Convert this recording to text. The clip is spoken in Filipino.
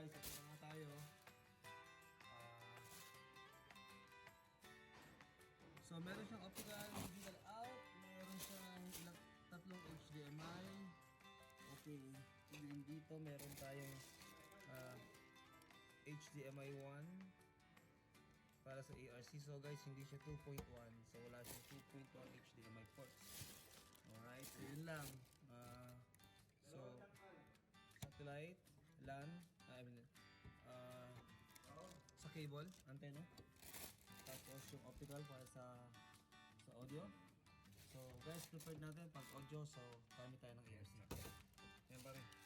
guys, ito na nga tayo. So meron siyang optical, digital out, meron siyang tatlong HDMI. Okay, and dito meron tayong HDMI 1 para sa ARC. So guys, hindi siya 2.1, so wala siyang 2.1 HDMI ports. Alright, so yun lang. So satellite, LAN, sa cable, antenna. Tapos yung optical para sa audio. So guys, prepared natin pag audio, so gamit tayo ng ARC. Yan pare.